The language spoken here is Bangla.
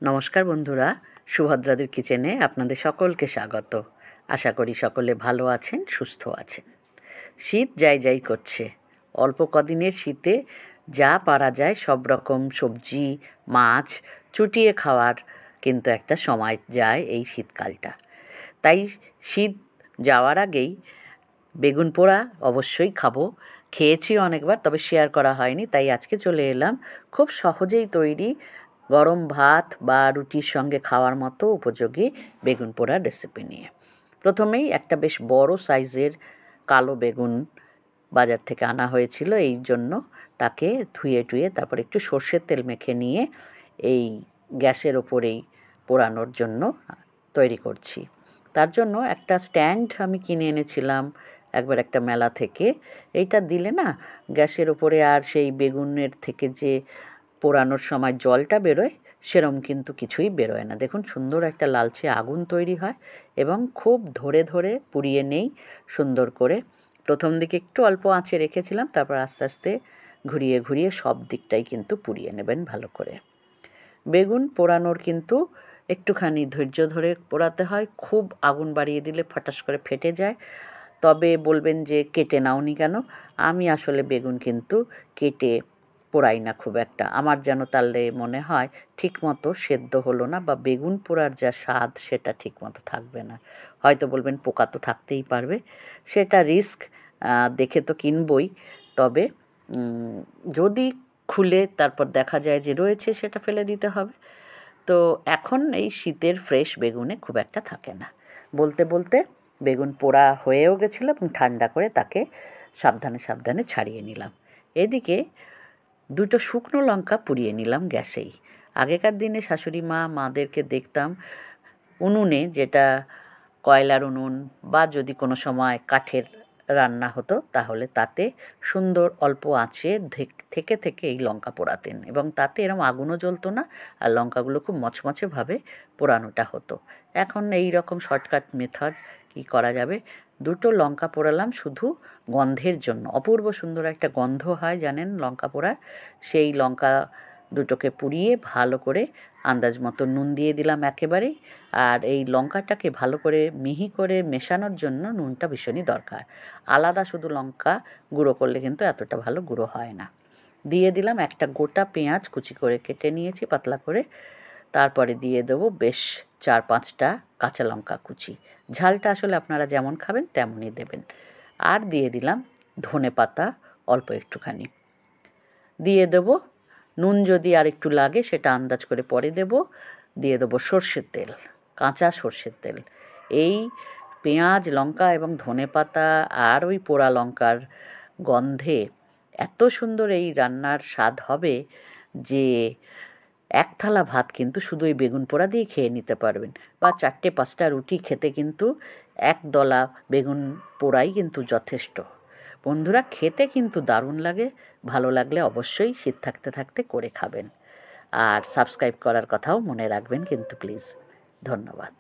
নমস্কার বন্ধুরা, সুভদ্রাদের কিচেনে আপনাদের সকলকে স্বাগত। আশা করি সকলে ভালো আছেন, সুস্থ আছেন। শীত যাই যাই করছে। অল্প কদিনের শীতে যা পারা যায় সব রকম সবজি, মাছ চুটিয়ে খাওয়ার কিন্তু একটা সময় যায় এই শীতকালটা। তাই শীত যাওয়ার আগেই বেগুন পোড়া অবশ্যই খাবো। খেয়েছি অনেকবার, তবে শেয়ার করা হয়নি, তাই আজকে চলে এলাম খুব সহজেই তৈরি গরম ভাত বা রুটির সঙ্গে খাওয়ার মতো উপযোগী বেগুন পোড়ার রেসিপি নিয়ে। প্রথমেই একটা বেশ বড় সাইজের কালো বেগুন বাজার থেকে আনা হয়েছিল, এই জন্য তাকে ধুয়ে টুয়ে তারপর একটু সর্ষের তেল মেখে নিয়ে এই গ্যাসের ওপরেই পোড়ানোর জন্য তৈরি করছি। তার জন্য একটা স্ট্যান্ড আমি কিনে এনেছিলাম একবার একটা মেলা থেকে। এইটা দিলে না গ্যাসের ওপরে আর সেই বেগুনের থেকে যে পোড়ানোর সময় জলটা বেরোয় সেরম কিন্তু কিছুই বেরোয় না। দেখুন সুন্দর একটা লালচে আগুন তৈরি হয় এবং খুব ধরে ধরে পুড়িয়ে নেই সুন্দর করে। প্রথম দিকে একটু অল্প আঁচে রেখেছিলাম, তারপর আস্তে আস্তে ঘুরিয়ে ঘুরিয়ে সব দিকটাই কিন্তু পুড়িয়ে নেবেন ভালো করে। বেগুন পোড়ানোর কিন্তু একটুখানি ধৈর্য ধরে পোড়াতে হয়, খুব আগুন বাড়িয়ে দিলে ফটাস করে ফেটে যায়। তবে বলবেন যে কেটে নাওনি কেন? আমি আসলে বেগুন কিন্তু কেটে পোড়াই না খুব একটা। আমার যেন তাহলে মনে হয় ঠিকমতো সেদ্ধ হলো না, বা বেগুন পোড়ার যা স্বাদ সেটা ঠিকমতো থাকবে না। হয়তো বলবেন পোকা তো থাকতেই পারবে, সেটা রিস্ক, দেখে তো কিনবই। তবে যদি খুলে তারপর দেখা যায় যে রয়েছে, সেটা ফেলে দিতে হবে। তো এখন এই শীতের ফ্রেশ বেগুনে খুব একটা থাকে না। বলতে বলতে বেগুন পোড়া হয়েও গেছিলো এবং ঠান্ডা করে তাকে সাবধানে সাবধানে ছাড়িয়ে নিলাম। এদিকে দুটো শুকনো লঙ্কা পুড়িয়ে নিলাম গ্যাসেই। আগেকার দিনে শাশুড়ি মাদেরকে দেখতাম উনুনে, যেটা কয়লার উনুন বা যদি কোনো সময় কাঠের রান্না হতো, তাহলে তাতে সুন্দর অল্প আঁচে থেকে থেকে এই লঙ্কা পোড়াতেন এবং তাতে এরম আগুনও জ্বলতো না, আর লঙ্কাগুলো খুব মচমচেভাবে পোড়ানোটা হতো। এখন এই রকম শর্টকাট মেথড কী করা যাবে? দুটো লঙ্কা পোড়ালাম শুধু গন্ধের জন্য। অপূর্ব সুন্দর একটা গন্ধ হয় জানেন লঙ্কা পোড়ার। সেই লঙ্কা দুটোকে পুড়িয়ে ভালো করে আন্দাজ মতো নুন দিয়ে দিলাম একেবারেই। আর এই লঙ্কাটাকে ভালো করে মিহি করে মেশানোর জন্য নুনটা ভীষণই দরকার। আলাদা শুধু লঙ্কা গুঁড়ো করলে কিন্তু এতটা ভালো গুঁড়ো হয় না। দিয়ে দিলাম একটা গোটা পেঁয়াজ কুচি করে কেটে নিয়েছি পাতলা করে। তারপরে দিয়ে দেবো বেশ 4-5টা কাঁচা লঙ্কা কুচি। ঝালটা আসলে আপনারা যেমন খাবেন তেমনই দেবেন। আর দিয়ে দিলাম ধনেপাতা অল্প একটুখানি। দিয়ে দেবো নুন, যদি আর একটু লাগে সেটা আন্দাজ করে পরে দেবো। দিয়ে দেবো সর্ষের তেল, কাঁচা সর্ষের তেল। এই পেঁয়াজ, লঙ্কা এবং ধনেপাতা আর ওই পোড়া লঙ্কার গন্ধে এত সুন্দর এই রান্নার স্বাদ হবে যে এক থালা ভাত কিন্তু শুধু এই বেগুন পোড়া দিয়ে খেয়ে নিতে পারবেন, বা 4-5টা রুটি খেতে কিন্তু এক দলা বেগুন পোড়াই কিন্তু যথেষ্ট। বন্ধুরা, খেতে কিন্তু দারুণ লাগে। ভালো লাগলে অবশ্যই শীত থাকতে থাকতে করে খাবেন। আর সাবস্ক্রাইব করার কথাও মনে রাখবেন কিন্তু প্লিজ। ধন্যবাদ।